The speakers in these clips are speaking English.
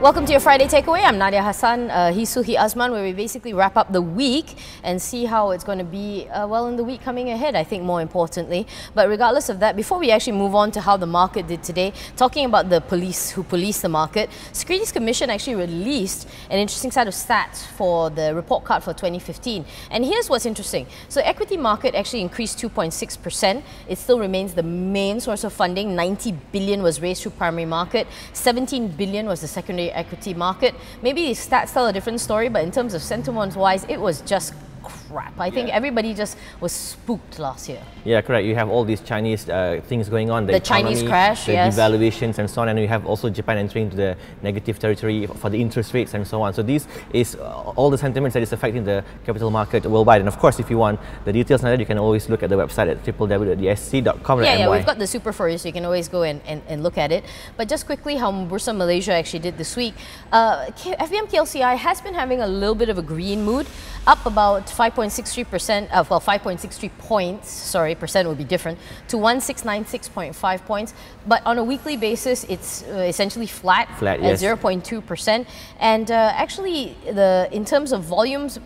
Welcome to your Friday Takeaway. I'm Nadia, Hassan. He's Sulhi, Azman, where we basically wrap up the week and see how it's going to be, in the week coming ahead, I think, more importantly. But regardless of that, before we actually move on to how the market did today, talking about the police who police the market, Securities Commission actually released an interesting set of stats for the report card for 2015. And here's what's interesting. So the equity market actually increased 2.6%. It still remains the main source of funding. 90 billion was raised through primary market. 17 billion was the secondary equity market. Maybe the stats tell a different story, but in terms of sentiment-wise, it was just crap. I think everybody just was spooked last year. Yeah, correct. You have all these Chinese things going on. The economy, Chinese crash, the devaluations and so on. And you have also Japan entering into the negative territory for the interest rates and so on. So this is all the sentiments that is affecting the capital market worldwide. And of course, if you want the details, Nadia, you can always look at the website at www.sc.com.my. Yeah, we've got the super for you, so you can always go and look at it. But just quickly, how Bursa Malaysia actually did this week. FBM KLCI has been having a little bit of a green mood, up about 5.63%, 5.63 points, sorry, percent would be different, to 1696.5 points. But on a weekly basis, it's essentially flat at 0.2%. And actually, in terms of volumes,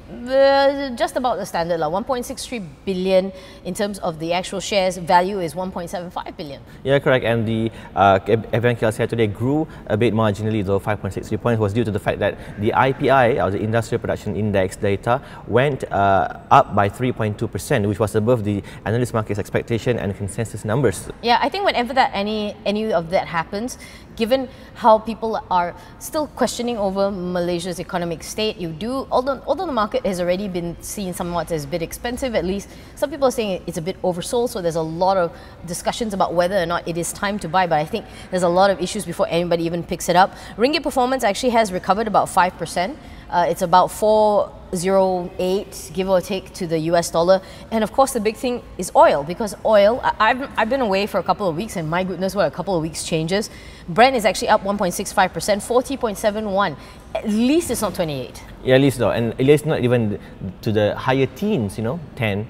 just about the standard, 1.63 billion in terms of the actual shares. Value is 1.75 billion. Yeah, correct. And the FBM KLCI today grew a bit marginally, though 5.63 points was due to the fact that the IPI, or the Industrial Production Index data, went up by 3.2%, which was above the analyst market's expectation and consensus numbers. Yeah, I think whenever any of that happens, given how people are still questioning over Malaysia's economic state, although the market has already been seen somewhat as a bit expensive, at least some people are saying it's a bit oversold, so there's a lot of discussions about whether or not it is time to buy, but I think there's a lot of issues before anybody even picks it up. Ringgit performance actually has recovered about 5%. It's about 4.08, give or take, to the US dollar. And of course, the big thing is oil, because oil, I've been away for a couple of weeks, and my goodness, what a couple of weeks changes. Brent is actually up 1.65%, 40.71. At least it's not 28. Yeah, at least no. And at least not even to the higher teens, 10.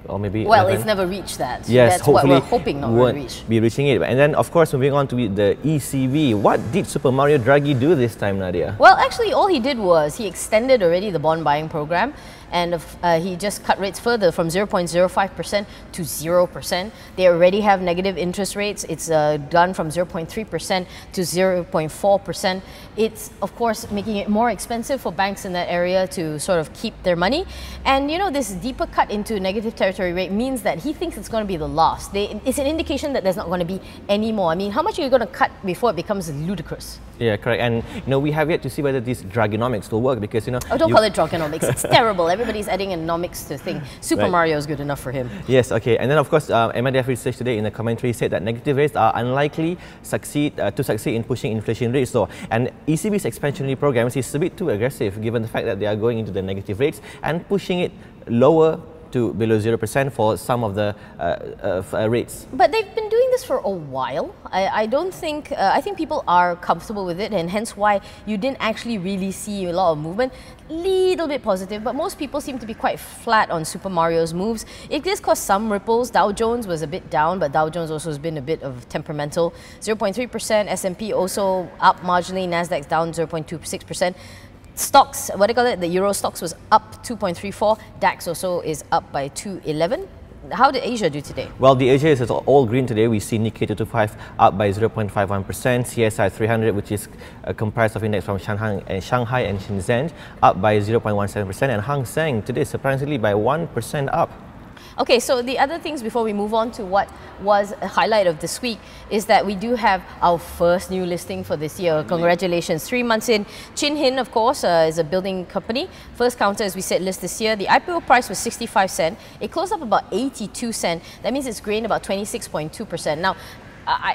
Or maybe 11. It's never reached that. Yes, that's what we're hoping not to reach. Be reaching it. And then, of course, moving on to the ECB. What did Super Mario Draghi do this time, Nadia? Well, actually, all he did was he extended already the bond buying program, and he just cut rates further from 0.05% to 0%. They already have negative interest rates. It's done from 0.3% to 0.4%. It's, of course, making it more expensive for banks in that area to sort of keep their money. And, this deeper cut into negative territory rate means that he thinks it's going to be the last. It's an indication that there's not going to be any more. I mean, how much are you going to cut before it becomes ludicrous? Yeah, correct. And, we have yet to see whether this Dragonomics will work, because, Oh, don't call it Dragonomics. It's terrible. Everybody's adding economics to thing. Super Mario is good enough for him. Yes, okay. And then, of course, MIDF research today in the commentary said that negative rates are unlikely to succeed in pushing inflation rates. So, and ECB's expansionary programs is a bit too aggressive, given the fact that they are going into the negative rates and pushing it lower to below 0% for some of the rates. But they've been doing this for a while. I think people are comfortable with it, and hence why you didn't actually really see a lot of movement. Little bit positive, but most people seem to be quite flat on Super Mario's moves. It did cause some ripples. Dow Jones was a bit down, but Dow Jones also has been a bit of temperamental. 0.3%, S&P also up marginally, Nasdaq's down 0.26%. Stocks, what do you call it? The Euro stocks was up 2.34. DAX also is up by 2.11. How did Asia do today? Well, the Asia is all green today. We see Nikkei 225 up by 0.51%, CSI 300, which is comprised of index from Shanghai and Shenzhen, up by 0.17%, and Hang Seng today surprisingly by 1% up. Okay, so the other things before we move on to what was a highlight of this week is that we do have our first new listing for this year. Congratulations. 3 months in. Chin Hin, of course, is a building company. First counter, as we said, list this year. The IPO price was 65 cents. It closed up about 82 cents. That means it's gained about 26.2%. Now,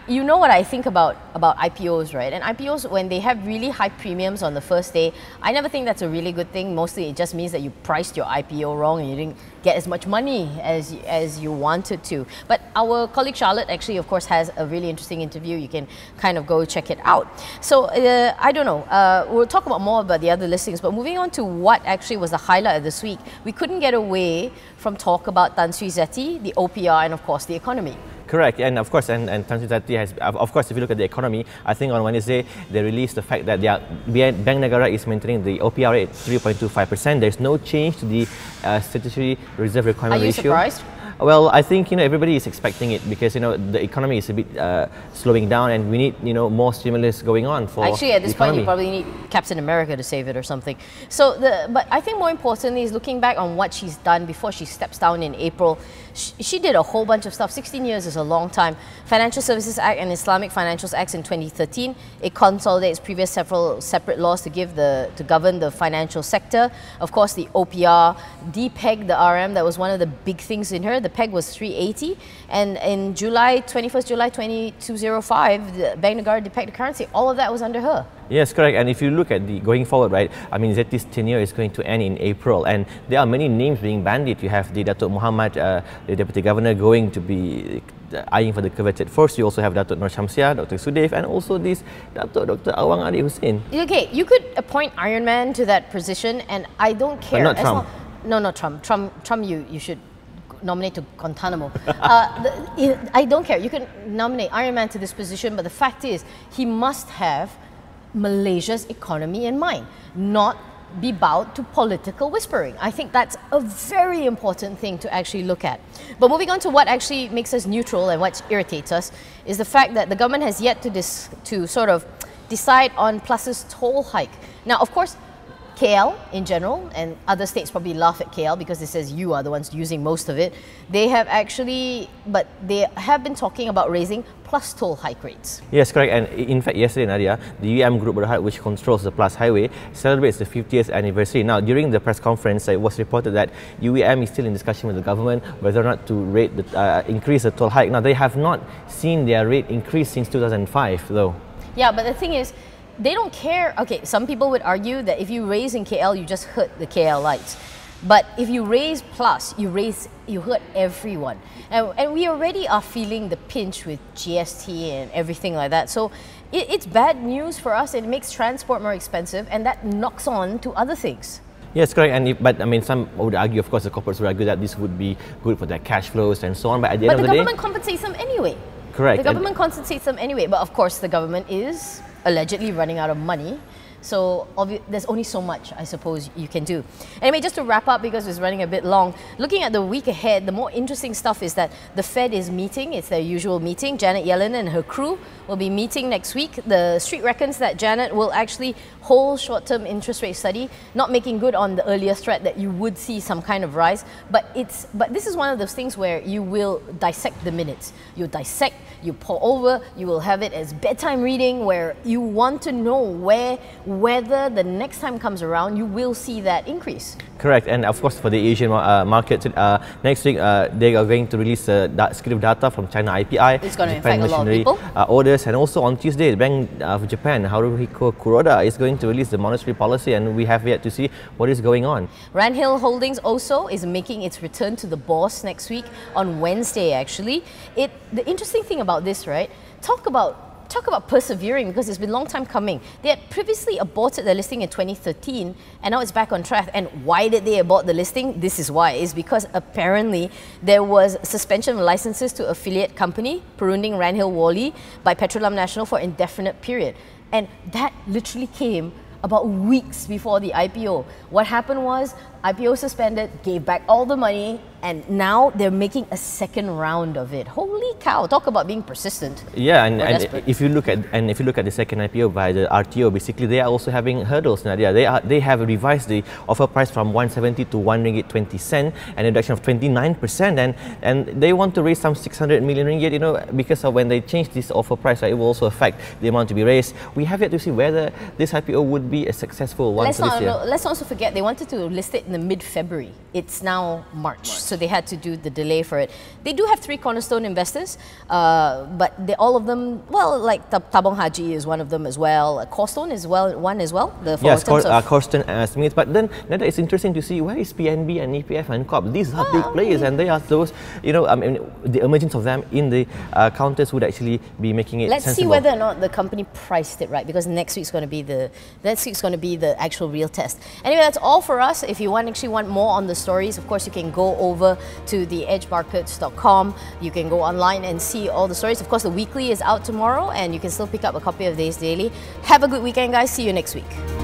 you know what I think about IPOs, right? And IPOs, when they have really high premiums on the first day, I never think that's a really good thing. Mostly it just means that you priced your IPO wrong and you didn't get as much money as you wanted to. But our colleague Charlotte actually, of course, has a really interesting interview. You can kind of go check it out. So I don't know. We'll talk more about the other listings, but moving on to what actually was the highlight of this week, we couldn't get away from talk about Tan Sri Zeti, the OPR, and of course the economy. Correct, and of course, and Tan Sri Zeti has, of course, if you look at the economy, I think on Wednesday they released the fact that Bank Negara is maintaining the OPR rate at 3.25%. There's no change to the statutory reserve requirement ratio. Are you surprised? Well, I think everybody is expecting it because the economy is a bit slowing down, and we need more stimulus going on for actually at this point you economy. probably need Captain America to save it or something. So but I think more importantly is looking back on what she's done before she steps down in April. She did a whole bunch of stuff. 16 years is a long time. Financial Services Act and Islamic Financials Acts in 2013. It consolidates previous several separate laws to govern the financial sector. Of course, the OPR depegged the RM. That was one of the big things in her. The peg was 380, and in 21st July 2005, the Bank Negara depegged the currency. All of that was under her. Yes, correct. And if you look at the going forward, right, I mean, Zeti's tenure is going to end in April, and there are many names being bandied. You have the Datuk Muhammad, the Deputy Governor, going to be eyeing for the coveted force. You also have Datuk Nur Shamsia, Dr. Sudev, and also this Dr. Awang Ali Hussein. Okay, you could appoint Iron Man to that position, and I don't care. But not Trump. No, not Trump. Trump, you should nominate to Guantanamo. I don't care. You can nominate Iron Man to this position, but the fact is, he must have Malaysia's economy in mind, not be bowed to political whispering. I think that's a very important thing to actually look at. But moving on to what actually makes us neutral and what irritates us is the fact that the government has yet to sort of decide on Plus's toll hike. Now, of course, KL in general, and other states probably laugh at KL because it says you are the ones using most of it. They have been talking about raising Plus toll hike rates. Yes, correct. And in fact, yesterday, Nadia, the UM Group Berhad, which controls the Plus Highway, celebrates the 50th anniversary. Now, during the press conference, it was reported that UEM is still in discussion with the government whether or not to increase the toll hike. Now, they have not seen their rate increase since 2005, though. Yeah, but the thing is, they don't care. Okay, some people would argue that if you raise in KL, you just hurt the KL lights. But if you raise Plus, you hurt everyone. And we already are feeling the pinch with GST and everything like that. So it's bad news for us. It makes transport more expensive, and that knocks on to other things. Yes, correct. But I mean, some would argue, of course, the corporates would argue that this would be good for their cash flows and so on. But at the end of the day, government compensates them anyway. Correct. The government compensates them anyway. But of course, the government is allegedly running out of money. So there's only so much, I suppose, you can do. Anyway, just to wrap up, because it's running a bit long, looking at the week ahead, the more interesting stuff is that the Fed is meeting. It's their usual meeting. Janet Yellen and her crew will be meeting next week. The Street reckons that Janet will actually hold short-term interest rate study, not making good on the earlier threat that you would see some kind of rise. But this is one of those things where you will dissect the minutes. You dissect, you pour over, you will have it as bedtime reading, where you want to know whether the next time comes around you will see that increase. Correct, and of course for the Asian market, next week they are going to release security data from China IPI. It's going to affect a lot of people. Orders, and also on Tuesday, the Bank of Japan, Haruhiko Kuroda, is going to release the monetary policy, and we have yet to see what is going on. Randhill Holdings also is making its return to the bourse next week on Wednesday. Actually, the interesting thing about this, right? Talk about persevering, because it's been a long time coming. They had previously aborted their listing in 2013, and now it's back on track. And why did they abort the listing? This is why. It's because apparently there was suspension of licenses to affiliate company, Perunding Randhill Wally, by Petroleum National for indefinite period. And that literally came about weeks before the IPO. What happened was, IPO suspended, gave back all the money, and now they're making a second round of it. Holy cow! Talk about being persistent. Yeah, and if you look at the second IPO by the RTO, basically they are also having hurdles. Nadia, they have revised the offer price from 170 to 1 ringgit 20 cent, an reduction of 29%, and they want to raise some 600 million ringgit. Because of when they change this offer price, it will also affect the amount to be raised. We have yet to see whether this IPO would be a successful one for this year. Let's also forget they wanted to list it in the mid-February. It's now March, so they had to do the delay for it. They do have 3 cornerstone investors, but all of them, well, like Tabong Haji is one of them as well. Corstone is one as well. Yes, Corstone Smith. But then, Nadia, it's interesting to see where is PNB and EPF and COP. These are big players, and they are those, I mean, the emergence of them in the counters would actually be making it Let's sensible. see whether or not the company priced it right, because next week's going to be the actual real test. Anyway, that's all for us. If you want actually want more on the stories, of course, you can go over to theedgemarkets.com. You can go online and see all the stories. Of course, the weekly is out tomorrow, and you can still pick up a copy of Days Daily. Have a good weekend, guys. See you next week.